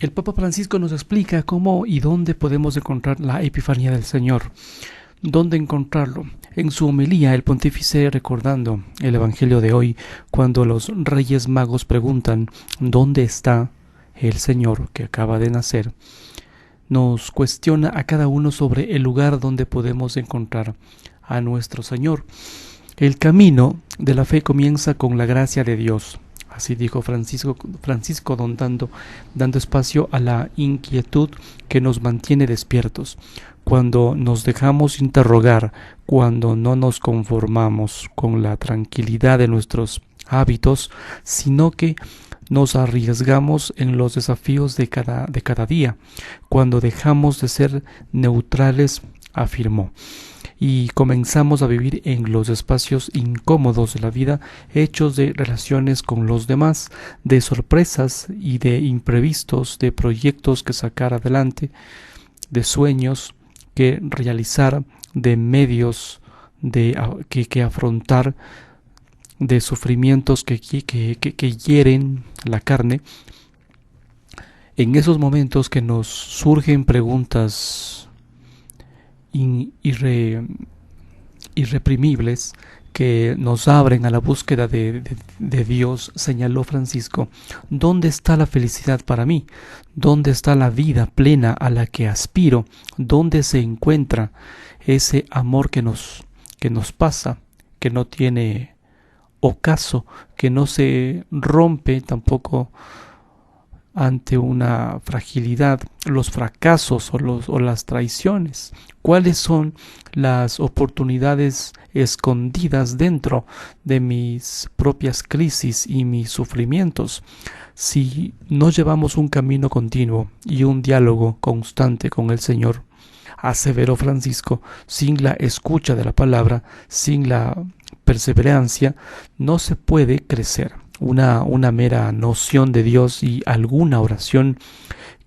el Papa Francisco nos explica cómo y dónde podemos encontrar la Epifanía del Señor. ¿Dónde encontrarlo? En su homilía, el pontífice, recordando el Evangelio de hoy, cuando los Reyes Magos preguntan ¿dónde está el Señor que acaba de nacer?, nos cuestiona a cada uno sobre el lugar donde podemos encontrar a nuestro Señor. El camino de la fe comienza con la gracia de Dios. Así dijo Francisco dando espacio a la inquietud que nos mantiene despiertos. Cuando nos dejamos interrogar, cuando no nos conformamos con la tranquilidad de nuestros hábitos, sino que nos arriesgamos en los desafíos de cada día, cuando dejamos de ser neutrales, afirmó, y comenzamos a vivir en los espacios incómodos de la vida, hechos de relaciones con los demás, de sorpresas y de imprevistos, de proyectos que sacar adelante, de sueños que realizar, de medios que afrontar, de sufrimientos que hieren la carne. En esos momentos que nos surgen preguntas irreprimibles que nos abren a la búsqueda de Dios, señaló Francisco, ¿dónde está la felicidad para mí? ¿Dónde está la vida plena a la que aspiro? ¿Dónde se encuentra ese amor que nos pasa, que no tiene ocaso, que no se rompe tampoco ante una fragilidad, los fracasos o las traiciones? ¿Cuáles son las oportunidades escondidas dentro de mis propias crisis y mis sufrimientos? Si no llevamos un camino continuo y un diálogo constante con el Señor, aseveró Francisco, sin la escucha de la palabra, sin la perseverancia, no se puede crecer. Una mera noción de Dios y alguna oración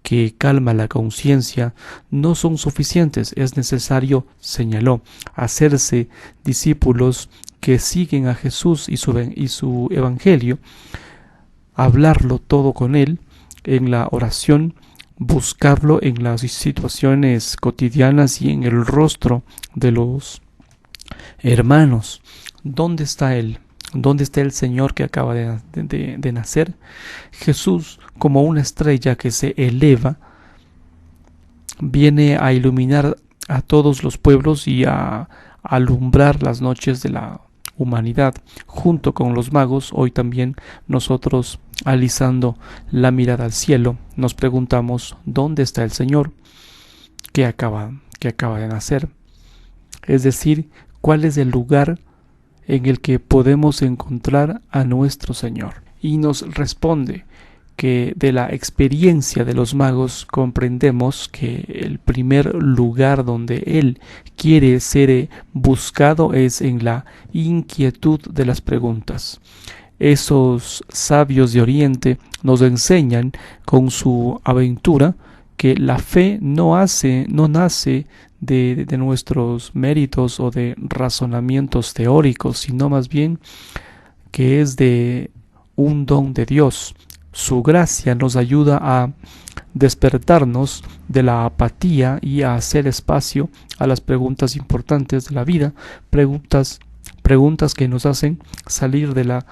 que calma la conciencia no son suficientes. Es necesario, señaló, hacerse discípulos que siguen a Jesús y su Evangelio, hablarlo todo con Él en la oración, buscarlo en las situaciones cotidianas y en el rostro de los hermanos. ¿Dónde está Él? ¿Dónde está el Señor que acaba de nacer? Jesús, como una estrella que se eleva, viene a iluminar a todos los pueblos y a alumbrar las noches de la humanidad. Junto con los magos, hoy también nosotros, alisando la mirada al cielo, nos preguntamos ¿dónde está el Señor que acaba de nacer? Es decir, ¿cuál es el lugar en el que podemos encontrar a nuestro Señor? Y nos responde que de la experiencia de los magos comprendemos que el primer lugar donde Él quiere ser buscado es en la inquietud de las preguntas. Esos sabios de Oriente nos enseñan con su aventura que la fe no nace de nuestros méritos o de razonamientos teóricos, sino más bien que es de un don de Dios. Su gracia nos ayuda a despertarnos de la apatía y a hacer espacio a las preguntas importantes de la vida, preguntas que nos hacen salir de la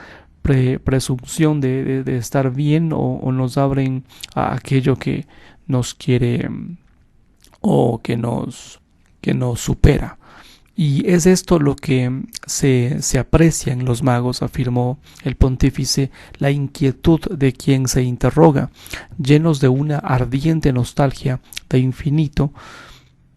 presunción de estar bien o nos abren a aquello que nos quiere o que nos supera. Y es esto lo que se aprecia en los magos, afirmó el pontífice, la inquietud de quien se interroga, llenos de una ardiente nostalgia de infinito,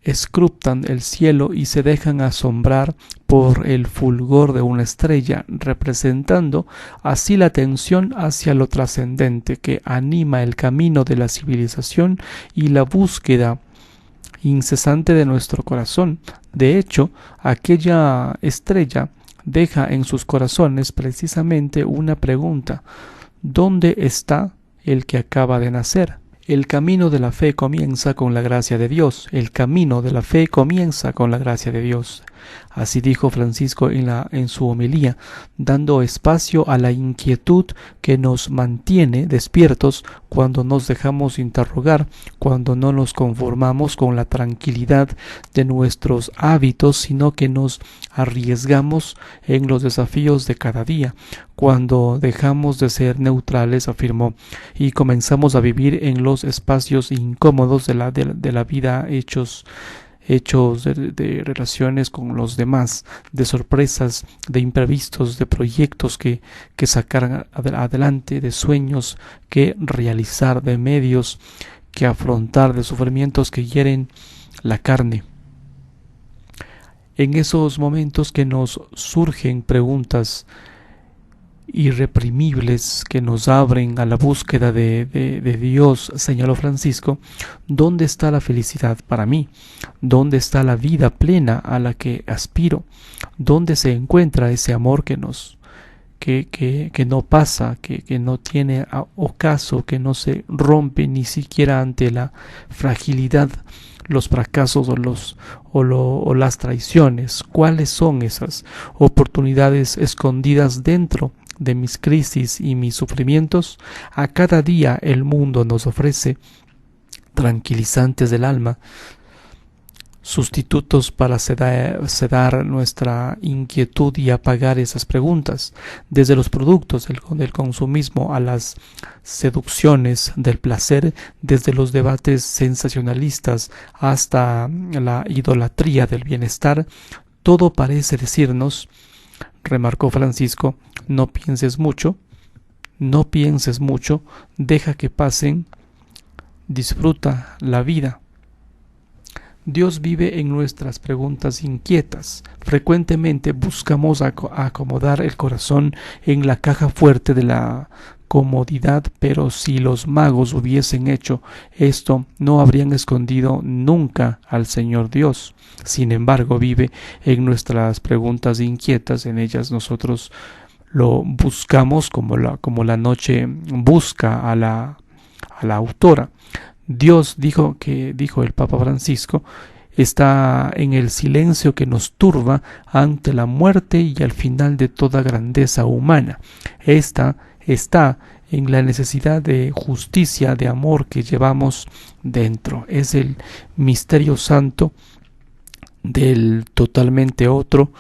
escrutan el cielo y se dejan asombrar por el fulgor de una estrella, representando así la atención hacia lo trascendente que anima el camino de la civilización y la búsqueda incesante de nuestro corazón. De hecho, aquella estrella deja en sus corazones precisamente una pregunta: ¿dónde está el que acaba de nacer? El camino de la fe comienza con la gracia de Dios. El camino de la fe comienza con la gracia de Dios. Así dijo Francisco en su homilía, dando espacio a la inquietud que nos mantiene despiertos cuando nos dejamos interrogar, cuando no nos conformamos con la tranquilidad de nuestros hábitos, sino que nos arriesgamos en los desafíos de cada día, cuando dejamos de ser neutrales, afirmó, y comenzamos a vivir en los espacios incómodos de la vida, hechos de relaciones con los demás, de sorpresas, de imprevistos, de proyectos que sacar adelante, de sueños que realizar, de medios que afrontar, de sufrimientos que hieren la carne. En esos momentos que nos surgen preguntas irreprimibles que nos abren a la búsqueda de Dios, señaló Francisco, ¿dónde está la felicidad para mí? ¿Dónde está la vida plena a la que aspiro? ¿Dónde se encuentra ese amor que no pasa, que no tiene ocaso, que no se rompe ni siquiera ante la fragilidad, los fracasos o las traiciones? ¿Cuáles son esas oportunidades escondidas dentro de mis crisis y mis sufrimientos? A cada día el mundo nos ofrece tranquilizantes del alma, sustitutos para sedar nuestra inquietud y apagar esas preguntas, desde los productos del consumismo a las seducciones del placer, desde los debates sensacionalistas hasta la idolatría del bienestar. Todo parece decirnos, remarcó Francisco, no pienses mucho, deja que pasen, disfruta la vida. Dios vive en nuestras preguntas inquietas. Frecuentemente buscamos acomodar el corazón en la caja fuerte de la comodidad, pero si los magos hubiesen hecho esto, no habrían escondido nunca al Señor Dios. Sin embargo, vive en nuestras preguntas inquietas, en ellas nosotros lo buscamos como la noche busca a la autora. Dios, dijo el Papa Francisco, está en el silencio que nos turba ante la muerte y al final de toda grandeza humana. Esta está en la necesidad de justicia, de amor que llevamos dentro. Es el misterio santo del totalmente otro,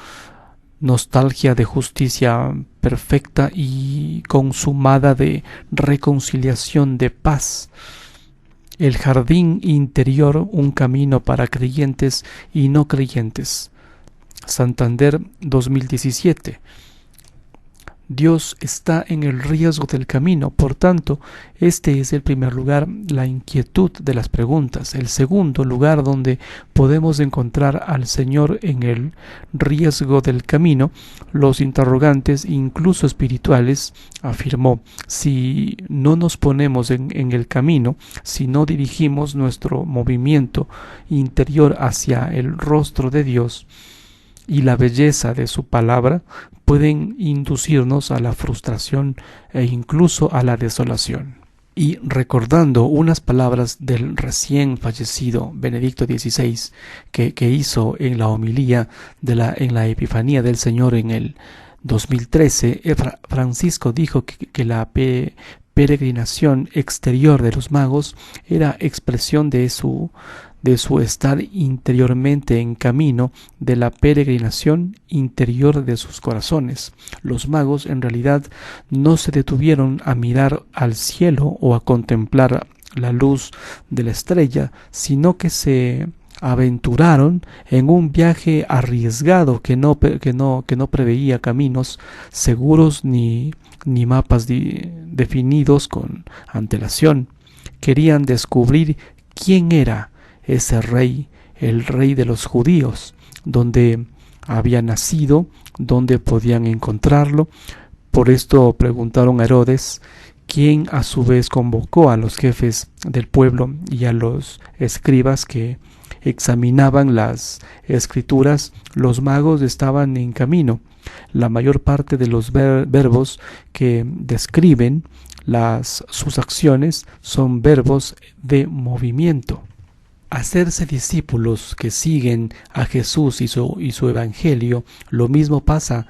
nostalgia de justicia perfecta y consumada, de reconciliación, de paz. El jardín interior, un camino para creyentes y no creyentes. Santander 2017. Dios está en el riesgo del camino, por tanto, este es el primer lugar, la inquietud de las preguntas. El segundo lugar donde podemos encontrar al Señor en el riesgo del camino, los interrogantes, incluso espirituales, afirmó, si no nos ponemos en el camino, si no dirigimos nuestro movimiento interior hacia el rostro de Dios y la belleza de su palabra, pueden inducirnos a la frustración e incluso a la desolación. Y recordando unas palabras del recién fallecido Benedicto XVI que hizo en la homilía en la Epifanía del Señor en el 2013, Francisco dijo que la peregrinación exterior de los magos era expresión de su estar interiormente en camino, de la peregrinación interior de sus corazones. Los magos en realidad no se detuvieron a mirar al cielo o a contemplar la luz de la estrella, sino que se aventuraron en un viaje arriesgado que no preveía caminos seguros ni mapas definidos con antelación. Querían descubrir quién era ese rey, el rey de los judíos, dónde había nacido, dónde podían encontrarlo. Por esto preguntaron a Herodes, quien a su vez convocó a los jefes del pueblo y a los escribas que examinaban las escrituras. Los magos estaban en camino. La mayor parte de los verbos que describen sus acciones son verbos de movimiento. Hacerse discípulos que siguen a Jesús y su evangelio, lo mismo pasa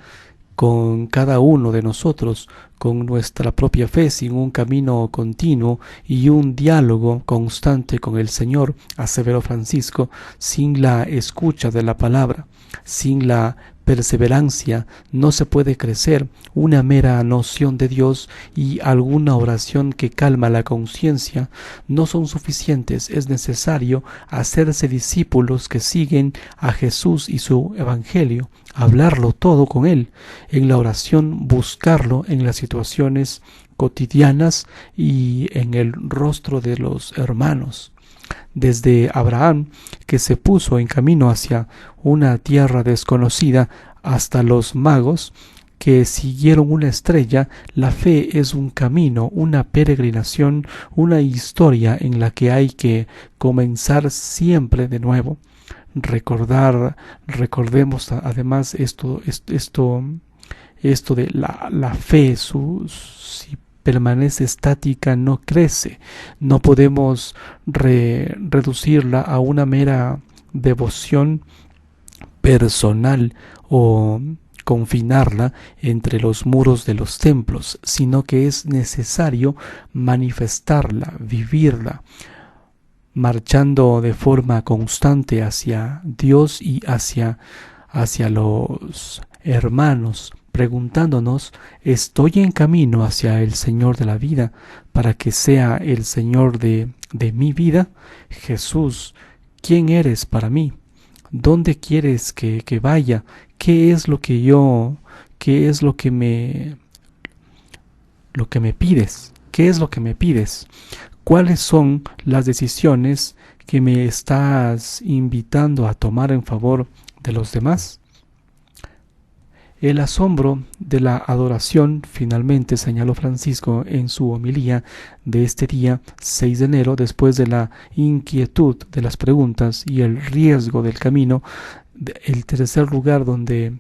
con cada uno de nosotros, con nuestra propia fe, sin un camino continuo y un diálogo constante con el Señor, aseveró Francisco, sin la escucha de la palabra, sin la perseverancia, no se puede crecer. Una mera noción de Dios y alguna oración que calma la conciencia no son suficientes. Es necesario hacerse discípulos que siguen a Jesús y su Evangelio, hablarlo todo con Él, en la oración buscarlo en las situaciones cotidianas y en el rostro de los hermanos. Desde Abraham, que se puso en camino hacia una tierra desconocida, hasta los magos que siguieron una estrella, la fe es un camino, una peregrinación, una historia en la que hay que comenzar siempre de nuevo. Recordemos además esto de la fe, si permanece estática no crece. No podemos reducirla a una mera devoción personal o confinarla entre los muros de los templos, sino que es necesario manifestarla, vivirla, marchando de forma constante hacia Dios y hacia los hermanos, preguntándonos: ¿estoy en camino hacia el Señor de la vida para que sea el Señor de mi vida? Jesús, ¿quién eres para mí? ¿Dónde quieres que vaya? ¿Qué es lo que me pides? ¿Qué es lo que me pides? ¿Cuáles son las decisiones que me estás invitando a tomar en favor de los demás? El asombro de la adoración, finalmente señaló Francisco en su homilía de este día 6 de enero, después de la inquietud de las preguntas y el riesgo del camino. El tercer lugar donde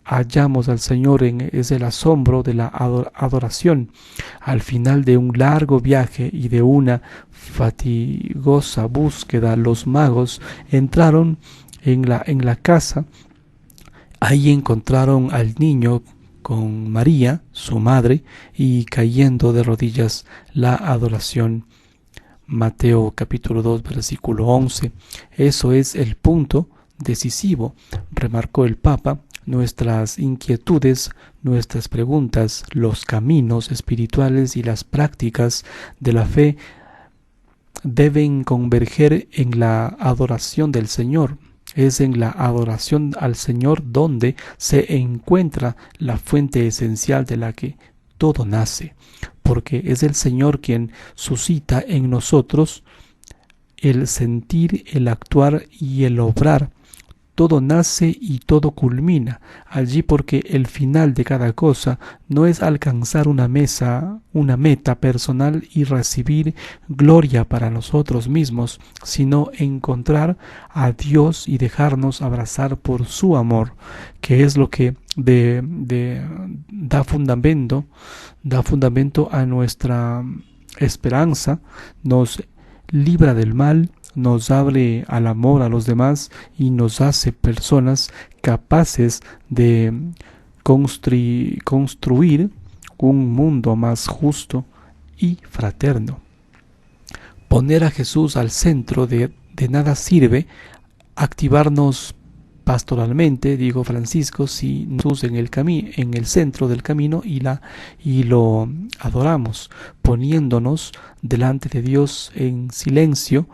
hallamos al Señor es el asombro de la adoración. Al final de un largo viaje y de una fatigosa búsqueda, los magos entraron en la casa. Ahí encontraron al niño con María, su madre, y cayendo de rodillas la adoración. Mateo capítulo 2, versículo 11. Eso es el punto decisivo, remarcó el Papa. Nuestras inquietudes, nuestras preguntas, los caminos espirituales y las prácticas de la fe deben converger en la adoración del Señor. Es en la adoración al Señor donde se encuentra la fuente esencial de la que todo nace, porque es el Señor quien suscita en nosotros el sentir, el actuar y el obrar. Todo nace y todo culmina allí, porque el final de cada cosa no es alcanzar una meta personal y recibir gloria para nosotros mismos, sino encontrar a Dios y dejarnos abrazar por su amor, que es lo que da fundamento a nuestra esperanza, nos libra del mal, nos abre al amor a los demás y nos hace personas capaces de construir un mundo más justo y fraterno. Poner a Jesús al centro de nada sirve activarnos pastoralmente, dijo Francisco, si Jesús en el centro del camino y lo adoramos, poniéndonos delante de Dios en silencio,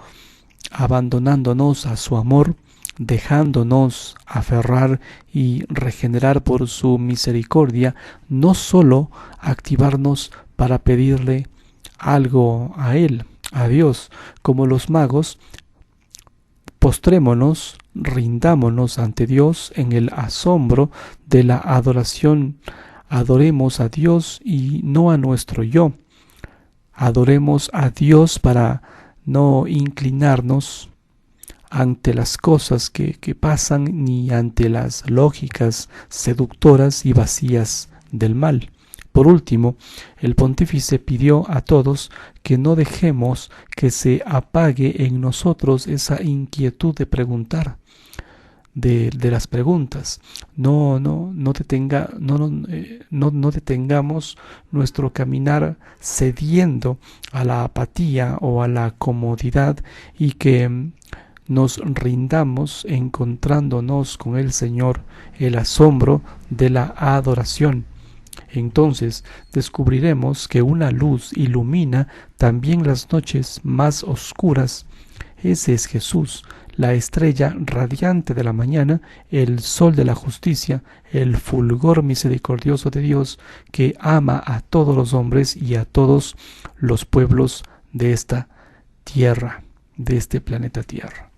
abandonándonos a su amor, dejándonos aferrar y regenerar por su misericordia, no solo activarnos para pedirle algo a Él, a Dios, como los magos. Postrémonos, rindámonos ante Dios en el asombro de la adoración. Adoremos a Dios y no a nuestro yo. Adoremos a Dios para no inclinarnos ante las cosas que pasan, ni ante las lógicas seductoras y vacías del mal. Por último, el pontífice pidió a todos que no dejemos que se apague en nosotros esa inquietud de preguntar. de las preguntas. No detengamos nuestro caminar cediendo a la apatía o a la comodidad, y que nos rindamos encontrándonos con el Señor, el asombro de la adoración. Entonces descubriremos que una luz ilumina también las noches más oscuras. Ese es Jesús, la estrella radiante de la mañana, el sol de la justicia, el fulgor misericordioso de Dios, que ama a todos los hombres y a todos los pueblos de esta tierra, de este planeta Tierra.